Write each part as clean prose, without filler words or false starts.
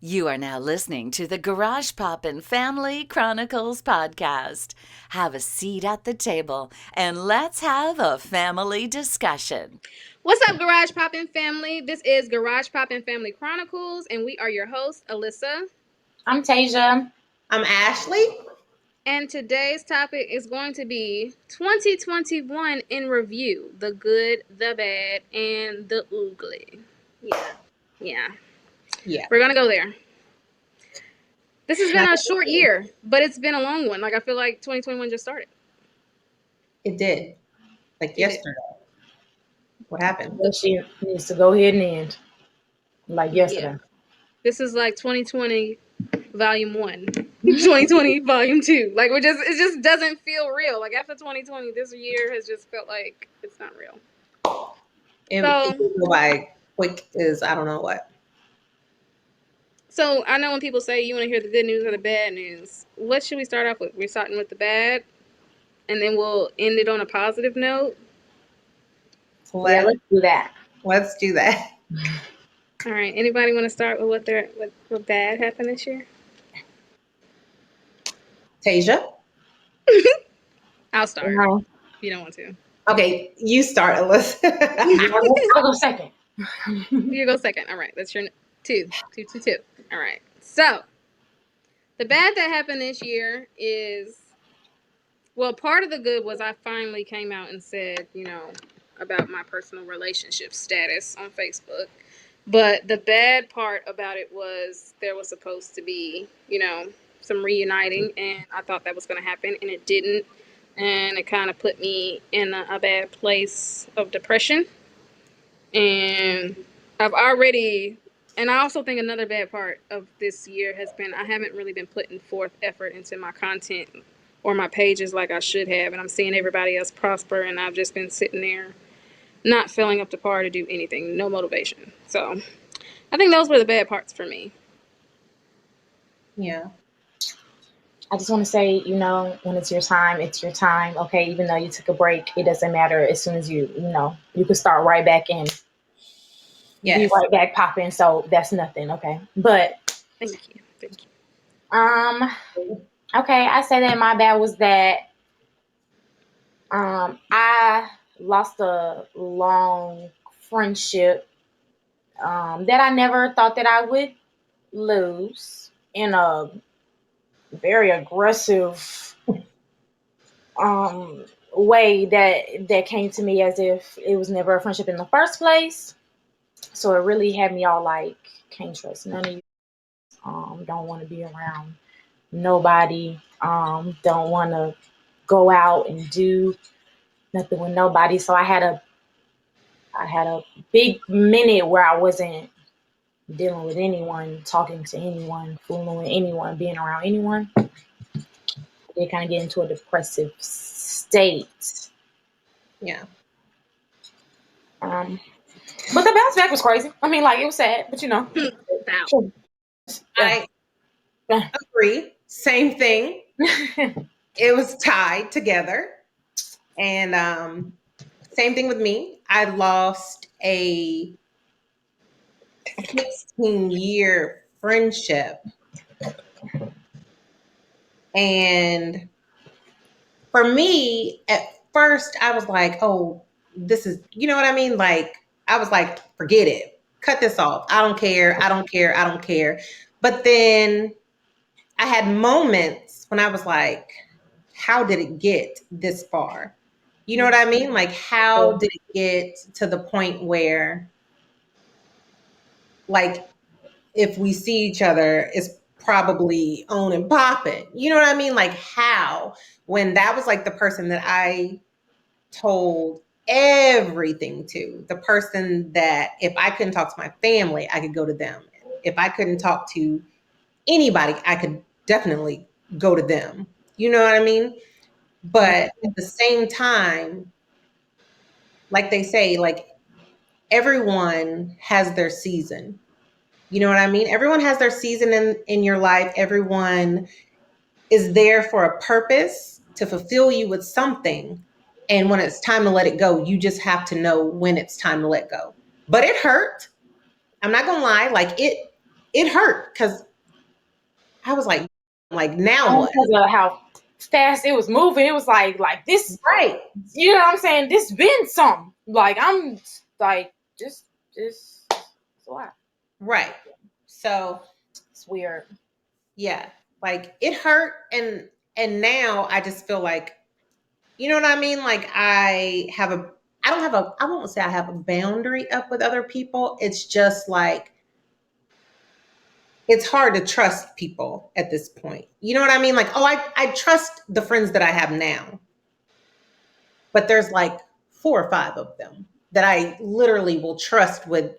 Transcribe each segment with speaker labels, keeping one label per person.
Speaker 1: You are now listening to the Garage Poppin' Family Chronicles podcast. Have a seat at the table and let's have a family discussion.
Speaker 2: What's up, Garage Poppin' family? This is Garage Poppin' Family Chronicles, and we are your hosts, Alyssa.
Speaker 3: I'm Tasia.
Speaker 4: I'm Ashley.
Speaker 2: And today's topic is going to be 2021 in review: the good, the bad, and the ugly. Yeah. We're gonna go there. This has been a short year, but it's been a long one. Like, I feel like 2021 just started.
Speaker 4: It did. Yesterday. What happened?
Speaker 3: This year needs to go ahead and end. Like yesterday.
Speaker 2: Yeah. This is like 2020 Volume 1. 2020 Volume 2. Like, it just doesn't feel real. Like, after 2020, this year has just felt like it's not real.
Speaker 4: It go by quick as I don't know what.
Speaker 2: So I know when people say you want to hear the good news or the bad news, what should we start off with? We're starting with the bad, and then we'll end it on a positive note.
Speaker 3: Let's do that.
Speaker 4: Let's do that.
Speaker 2: All right. Anybody want to start with what bad happened this year?
Speaker 4: Tasia?
Speaker 2: I'll start.
Speaker 3: No.
Speaker 2: If you don't want to.
Speaker 4: Okay, you start, Alyssa.
Speaker 3: I'll go second.
Speaker 2: You go second. All right. That's your two. All right. So the bad that happened this year is, well, part of the good was I finally came out and said, about my personal relationship status on Facebook. But the bad part about it was there was supposed to be, some reuniting, and I thought that was going to happen, and it didn't. And it kind of put me in a bad place of depression. And and I also think another bad part of this year has been I haven't really been putting forth effort into my content or my pages like I should have. And I'm seeing everybody else prosper, and I've just been sitting there not filling up to par to do anything, no motivation. So I think those were the bad parts for me.
Speaker 4: Yeah.
Speaker 3: I just want to say, when it's your time, it's your time. Okay, even though you took a break, it doesn't matter. As soon as you can start right back in.
Speaker 4: Yes.
Speaker 3: Be right back popping. So that's nothing. Okay, but
Speaker 2: Thank you.
Speaker 3: Okay, I say that my bad was that I lost a long friendship that I never thought that I would lose in a very aggressive way that came to me as if it was never a friendship in the first place. So it really had me all like, can't trust none of you. Don't want to be around nobody. Don't want to go out and do nothing with nobody. So I had a big minute where I wasn't dealing with anyone, talking to anyone, fooling with anyone, being around anyone. They kind of get into a depressive state.
Speaker 4: Yeah.
Speaker 3: But the bounce back was crazy. I mean, like, it was sad, but
Speaker 4: I agree. Same thing. It was tied together. And same thing with me. I lost a 16-year friendship. And for me, at first, I was like, oh, this is, you know what I mean? Like, I was like, forget it. Cut this off. I don't care. But then I had moments when I was like, how did it get this far? You know what I mean? Like, how did it get to the point where, like, if we see each other, it's probably on and popping. You know what I mean? Like, how? When that was like the person that I told everything to, the person that if I couldn't talk to my family, I could go to them. If I couldn't talk to anybody, I could definitely go to them. You know what I mean? But at the same time, like they say, like, everyone has their season. You know what I mean? Everyone has their season in your life. Everyone is there for a purpose to fulfill you with something. And when it's time to let it go, you just have to know when it's time to let go. But it hurt. I'm not going to lie. Like, it it hurt because I was like now what?
Speaker 3: Because of how fast it was moving, it was like this,
Speaker 4: Right.
Speaker 3: you know what I'm saying? This been something. Like I'm like just why?
Speaker 4: Right. So
Speaker 3: It's weird.
Speaker 4: yeah, like it hurt, and now I just feel like, you know what I mean? Like I won't say I have a boundary up with other people. It's just like it's hard to trust people at this point. You know what I mean? Like, oh, I trust the friends that I have now, but there's like 4 or 5 of them that I literally will trust with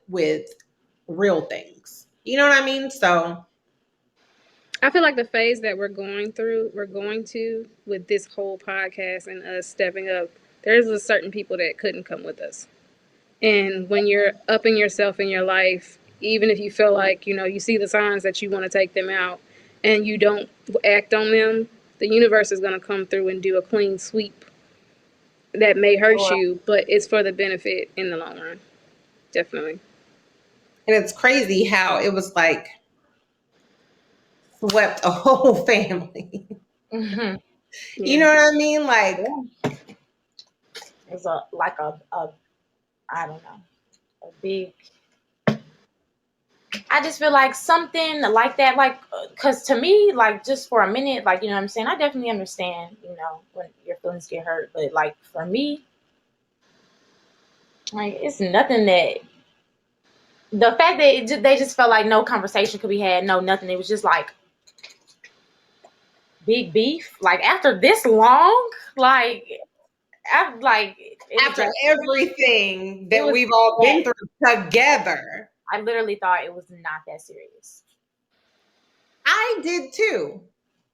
Speaker 4: real things. You know what I mean? So
Speaker 2: I feel like the phase that we're going to with this whole podcast and us stepping up, there's a certain people that couldn't come with us. And when you're upping yourself in your life, even if you feel like, you see the signs that you want to take them out and you don't act on them, the universe is going to come through and do a clean sweep that may hurt you, but it's for the benefit in the long run. Definitely.
Speaker 4: and it's crazy how it was like swept a whole family.
Speaker 3: Mm-hmm.
Speaker 4: You know what I mean? Like,
Speaker 3: it's like a I don't know, a big. I just feel like something like that, like, because to me, like, just for a minute, like, you know what I'm saying? I definitely understand, when your feelings get hurt. But, like, for me, like, it's nothing that, the fact that they just felt like no conversation could be had, no, nothing. It was just like big beef. Like, after this long, like,
Speaker 4: after everything that we've all been through together.
Speaker 3: I literally thought it was not that serious.
Speaker 4: I did too.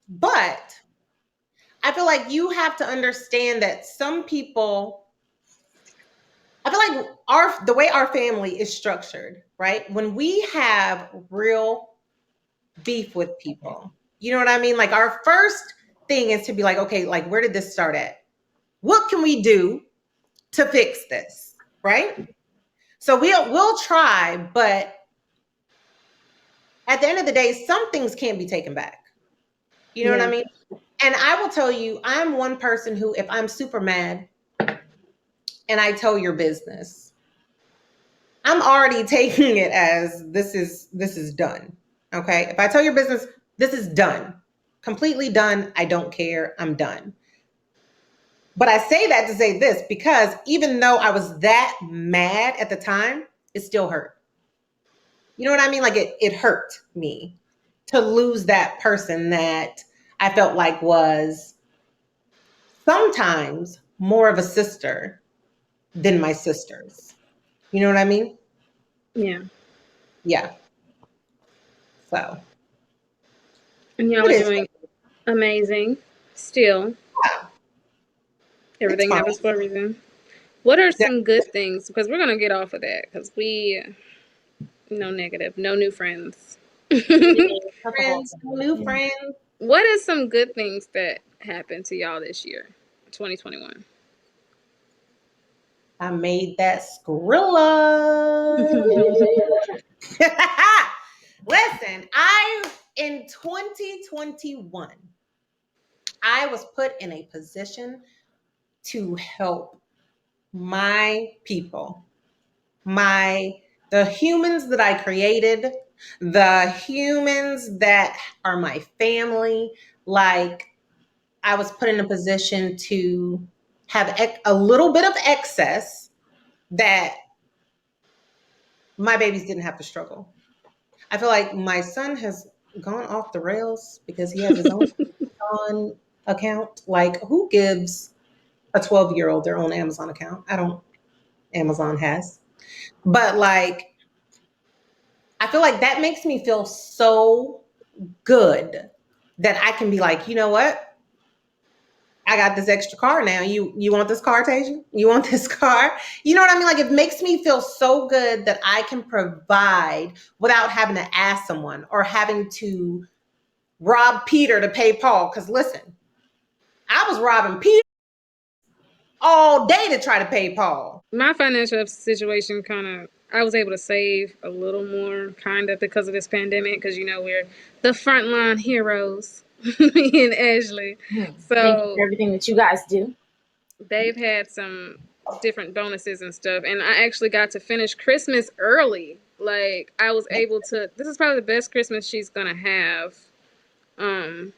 Speaker 4: But I feel like you have to understand that some people, I feel like the way our family is structured, right? When we have real beef with people, you know what I mean? Like our first thing is to be like, okay, like where did this start at? What can we do to fix this? Right? So we'll try, but at the end of the day, some things can't be taken back. You know what I mean? And I will tell you, I'm one person who, if I'm super mad and I tell your business, I'm already taking it as this is done. Okay? If I tell your business, this is done. Completely done. I don't care. I'm done. But I say that to say this because even though I was that mad at the time, it still hurt. You know what I mean? Like it hurt me to lose that person that I felt like was sometimes more of a sister than my sisters. You know what I mean?
Speaker 2: Yeah.
Speaker 4: Yeah. So.
Speaker 2: And y'all are doing amazing still.
Speaker 4: Yeah.
Speaker 2: Everything happens for a reason. What are some good things? Because we're going to get off of that because no negative, no new friends.
Speaker 4: Friends, new friends.
Speaker 2: What are some good things that happened to y'all this year, 2021?
Speaker 4: I made that Skrilla. Listen, in 2021, I was put in a position to help my people, the humans that I created, the humans that are my family. Like, I was put in a position to have a little bit of excess that my babies didn't have to struggle. I feel like my son has gone off the rails because he has his own Amazon account. Like, who gives a 12-year-old their own Amazon account? Amazon has. But like, I feel like that makes me feel so good that I can be like, you know what? I got this extra car now. You want this car, Tasia? You want this car? You know what I mean? Like, it makes me feel so good that I can provide without having to ask someone or having to rob Peter to pay Paul. Because listen, I was robbing Peter all day to try to pay Paul.
Speaker 2: My financial situation I was able to save a little more, kind of, because of this pandemic. Because we're the frontline heroes, me and Ashley.
Speaker 3: Thank you for
Speaker 2: So
Speaker 3: everything that you guys do.
Speaker 2: they've had some different bonuses and stuff, and I actually got to finish Christmas early. Like I was able to. This is probably the best Christmas she's gonna have. Um,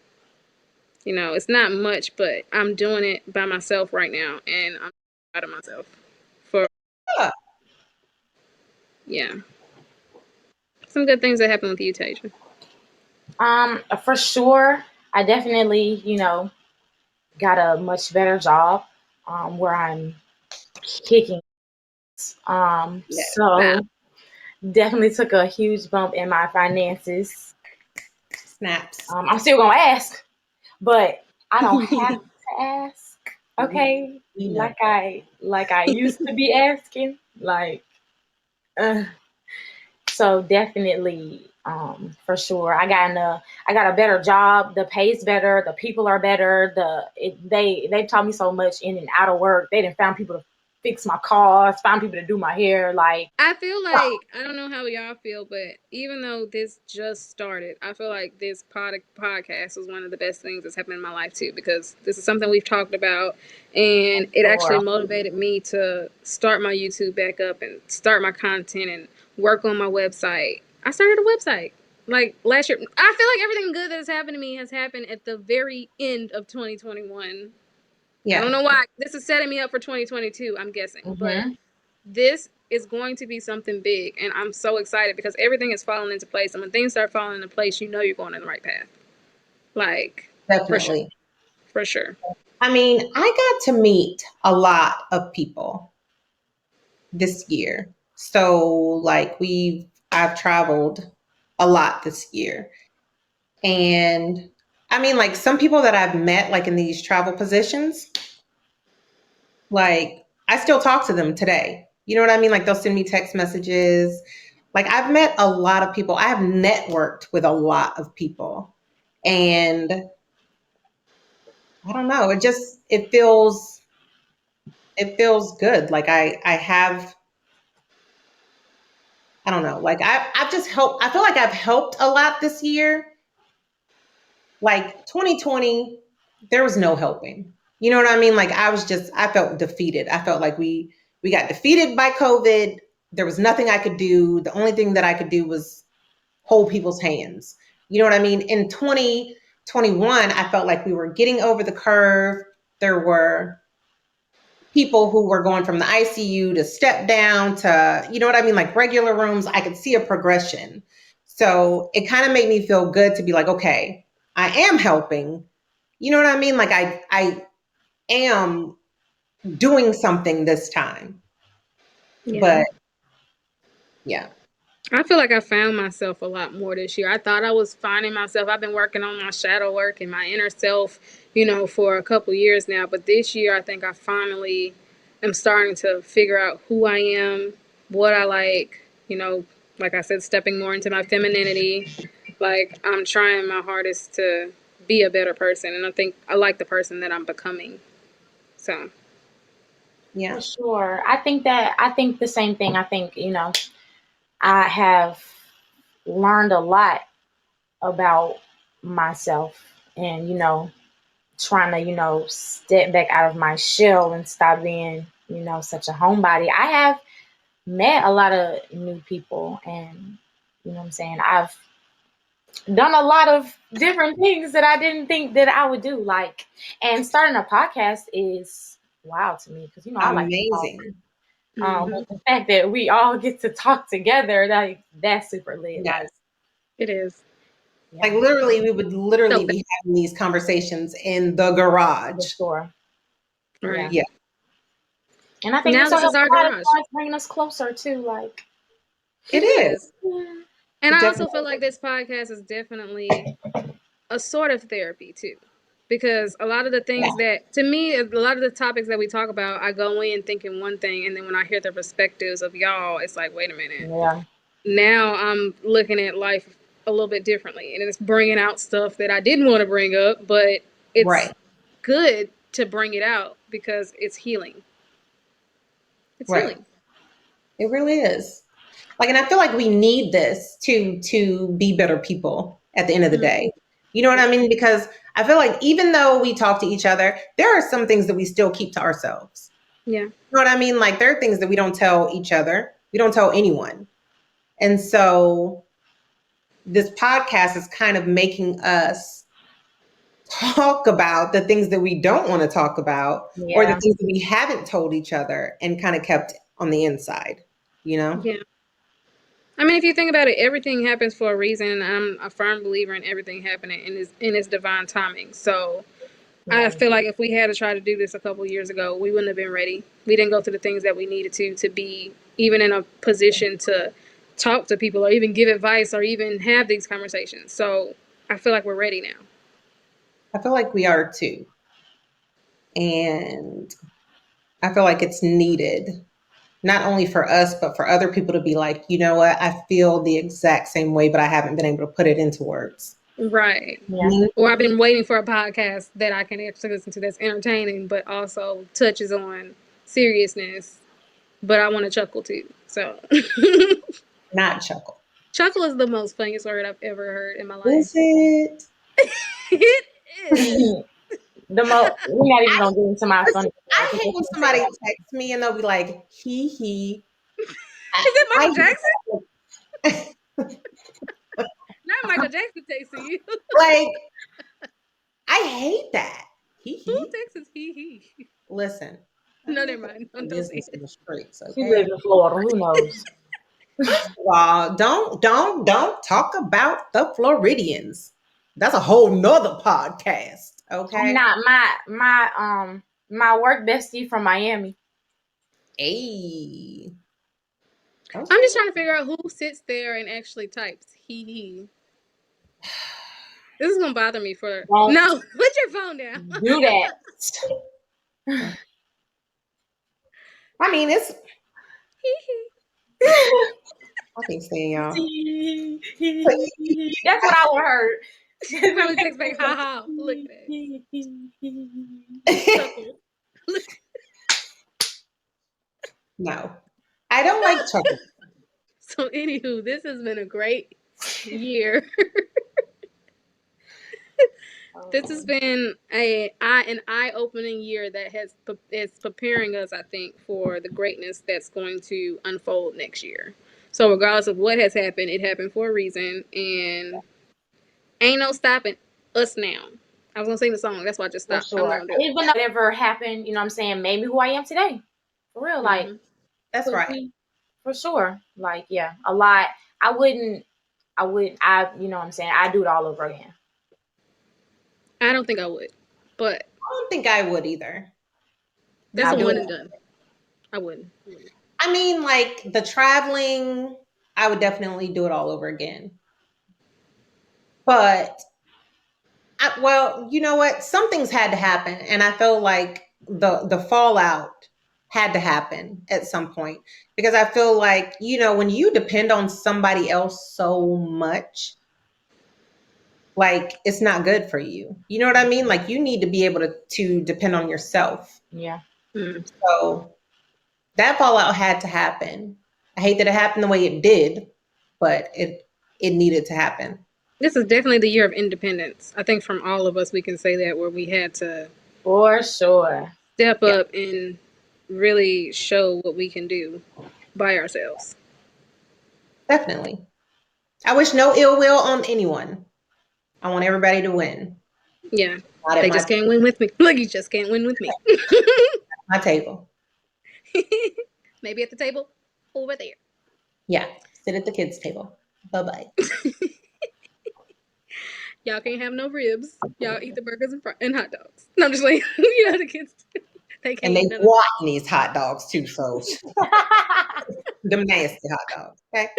Speaker 2: it's not much, but I'm doing it by myself right now, and I'm proud of myself for
Speaker 4: Yeah.
Speaker 2: yeah. Some good things that happen with you, Tasia.
Speaker 3: For sure, I definitely, got a much better job, where I'm kicking.
Speaker 4: Yeah.
Speaker 2: Wow.
Speaker 3: So definitely took a huge bump in my finances.
Speaker 4: Snaps.
Speaker 3: I'm still gonna ask, but I don't have to ask. Okay,
Speaker 4: We know.
Speaker 3: like I used to be asking. Uh, so definitely, for sure, I got a better job. The pay's better. The people are better. They've taught me so much in and out of work. They didn't found people to fix my cars, found people to do my hair. Like,
Speaker 2: I feel like I don't know how y'all feel, but even though this just started, I feel like this podcast was one of the best things that's happened in my life too, because this is something we've talked about, and it actually
Speaker 3: for
Speaker 2: motivated me to start my YouTube back up and start my content and work on my website. I started a website like last year. I feel like everything good that has happened to me has happened at the very end of 2021. I don't
Speaker 4: Yeah.
Speaker 2: know why. This is setting me up for 2022, I'm guessing, but
Speaker 3: hmm
Speaker 2: this is going to be something big, and I'm so excited because everything is falling into place. And when things start falling into place, you're going in the right path. Like, for sure.
Speaker 4: Definitely.
Speaker 2: For sure.
Speaker 4: I mean, I got to meet a lot of people this year. So like I've traveled a lot this year. And I mean, like some people that I've met like in these travel positions, like I still talk to them today. You know what I mean? Like they'll send me text messages. Like I've met a lot of people. I have networked with a lot of people. And I don't know, it feels good. Like I don't know, like I've just helped. I feel like I've helped a lot this year. Like 2020, there was no helping. You know what I mean? Like I felt defeated. I felt like we got defeated by COVID. There was nothing I could do. The only thing that I could do was hold people's hands. You know what I mean? In 2021, I felt like we were getting over the curve. There were people who were going from the ICU to step down to, you know what I mean, like regular rooms. I could see a progression. So it kind of made me feel good to be like, okay, I am helping. You know what I mean? Like I am doing something this time.
Speaker 2: Yeah.
Speaker 4: But yeah.
Speaker 2: I feel like I found myself a lot more this year. I thought I was finding myself. I've been working on my shadow work and my inner self, for a couple years now. But this year, I think I finally am starting to figure out who I am, what I like I said, stepping more into my femininity. Like, I'm trying my hardest to be a better person. And I think I like the person that I'm becoming. So,
Speaker 3: For
Speaker 4: Yeah.
Speaker 3: sure, I think the same thing. I think I have learned a lot about myself, and trying to step back out of my shell and stop being such a homebody. I have met a lot of new people, and what I'm saying, I've done a lot of different things that I didn't think that I would do. Like, and starting a podcast is wild to me because I like to talk.
Speaker 4: Amazing.
Speaker 2: hmm
Speaker 3: But the fact that we all get to talk together, like that's super lit. Like,
Speaker 4: Yes.
Speaker 2: it is.
Speaker 4: Like
Speaker 3: yeah,
Speaker 4: literally, we would
Speaker 2: So,
Speaker 4: literally be having these conversations in the garage.
Speaker 3: for sure. Yeah,
Speaker 2: right.
Speaker 4: Yeah,
Speaker 3: and I think
Speaker 2: Now
Speaker 3: this will
Speaker 2: this is
Speaker 3: help
Speaker 2: our
Speaker 3: a lot as
Speaker 2: garage.
Speaker 3: far as bringing us closer too. Like,
Speaker 2: It
Speaker 4: it is.
Speaker 2: is.
Speaker 3: yeah,
Speaker 2: And
Speaker 4: It
Speaker 2: I also
Speaker 4: definitely.
Speaker 2: feel like this podcast is definitely a sort of therapy too. Because a lot of the
Speaker 4: Yeah.
Speaker 2: things that, to me, a lot of the topics that we talk about, I go in thinking one thing, and then when I hear the perspectives of y'all, it's like, wait a minute.
Speaker 3: yeah,
Speaker 2: Now I'm looking at life a little bit differently. And it's bringing out stuff that I didn't want to bring up, but it's
Speaker 4: Right.
Speaker 2: good to bring it out because it's healing. It's
Speaker 4: Right.
Speaker 2: healing.
Speaker 4: It really is. Like, and I feel like we need this to be better people at the end of the day. You know what I mean? Because I feel like even though we talk to each other, there are some things that we still keep to ourselves.
Speaker 2: Yeah.
Speaker 4: You know what I mean? Like, there are things that we don't tell each other. We don't tell anyone. And so this podcast is kind of making us talk about the things that we don't want to talk about, or the things that we haven't told each other and kind of kept on the inside, you know?
Speaker 2: Yeah. I mean, if you think about it, everything happens for a reason. I'm a firm believer in everything happening in its divine timing. So I feel like if we had to try to do this a couple years ago, we wouldn't have been ready. We didn't go through the things that we needed to be even in a position to talk to people or even give advice or even have these conversations. So I feel like we're ready now.
Speaker 4: I feel like we are too. And I feel like it's needed, not only for us, but for other people to be like, you know what, I feel the exact same way, but I haven't been able to put it into words.
Speaker 2: Right.
Speaker 3: Yeah.
Speaker 2: Or I've been waiting for a podcast that I can actually listen to that's entertaining, but also touches on seriousness. But I want to chuckle too. So
Speaker 4: Not chuckle.
Speaker 2: chuckle is the most funniest word I've ever heard in my life.
Speaker 4: Is it?
Speaker 2: It is.
Speaker 3: We're not even gonna get into my son.
Speaker 4: I hate when somebody texts me and they'll be like, hee hee.
Speaker 2: Is it Michael Jackson? Not Michael Jackson texting you.
Speaker 4: Like, I hate that. Hee
Speaker 2: Who
Speaker 4: hee.
Speaker 2: texts he?
Speaker 4: Listen.
Speaker 2: No, never mind. Don't say
Speaker 4: Business in
Speaker 2: it.
Speaker 4: the streets,
Speaker 3: She
Speaker 4: okay?
Speaker 3: lives in Florida. Who knows?
Speaker 4: Well, don't talk about the Floridians. That's a whole nother podcast. Okay.
Speaker 3: Not my work bestie from Miami.
Speaker 4: Hey.
Speaker 2: I'm just trying to figure out who sits there and actually types he. This is gonna bother me for no. Put your phone down.
Speaker 3: Do that.
Speaker 4: I mean, it's. I can't stand y'all.
Speaker 3: That's what I would heard.
Speaker 2: She probably takes back ha ha. Look at that.
Speaker 4: No, I don't like chuckle.
Speaker 2: So, anywho, this has been a great year. This has been an eye-opening year that is preparing us, I think, for the greatness that's going to unfold next year. So, regardless of what has happened, it happened for a reason, and ain't no stopping us now. I was gonna sing the song. That's why I just stopped.
Speaker 3: For sure. Even though whatever happened, you know what I'm saying, made me who I am today. For real. Like,
Speaker 4: that's right.
Speaker 3: For sure. Like, yeah, a lot. I wouldn't, you know what I'm saying? I'd do it all over again.
Speaker 2: I don't think I would, but
Speaker 4: I don't think I would either.
Speaker 2: That's a one and done. I wouldn't.
Speaker 4: I mean, like the traveling, I would definitely do it all over again. But, well, you know what? Some things had to happen, and I feel like the fallout had to happen at some point, because I feel like, you know, when you depend on somebody else so much, like, it's not good for you. You know what I mean? Like, you need to be able to depend on yourself.
Speaker 3: Yeah.
Speaker 4: So that fallout had to happen. I hate that it happened the way it did, but it needed to happen.
Speaker 2: This is definitely the year of independence. I think from all of us, we can say that, where we had to
Speaker 3: for sure
Speaker 2: step up and really show what we can do by ourselves.
Speaker 4: Definitely. I wish no ill will on anyone. I want everybody to win.
Speaker 2: Yeah. They just can't win with me. Look, you just can't win with me.
Speaker 4: My table.
Speaker 2: Maybe at the table over there.
Speaker 4: Yeah. Sit at the kids' table. Bye-bye.
Speaker 2: Y'all can't have no ribs. Y'all eat the burgers and hot dogs. No, I'm just like, you know, the kids, they can't
Speaker 4: eat. And they want these hot dogs too, so them nasty hot dogs, okay?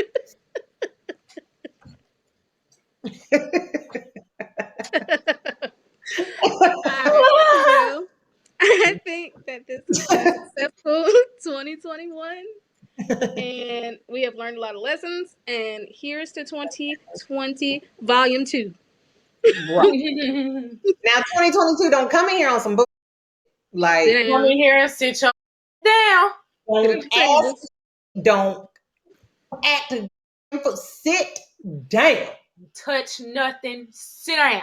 Speaker 2: Well, I think that this is a successful 2021. And we have learned a lot of lessons. And here's to 2020 Volume 2.
Speaker 4: Right. Now 2022, don't come in here on some like
Speaker 3: come in here and sit your down.
Speaker 4: Don't Act a sit down.
Speaker 3: Touch nothing. Sit down.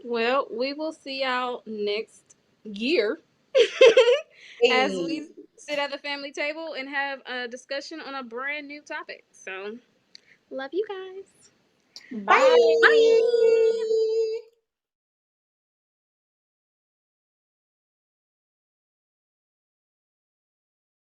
Speaker 2: Well, we will see y'all next year as we sit at the family table and have a discussion on a brand new topic. So, love you guys.
Speaker 3: Bye.
Speaker 4: Bye.
Speaker 2: Bye.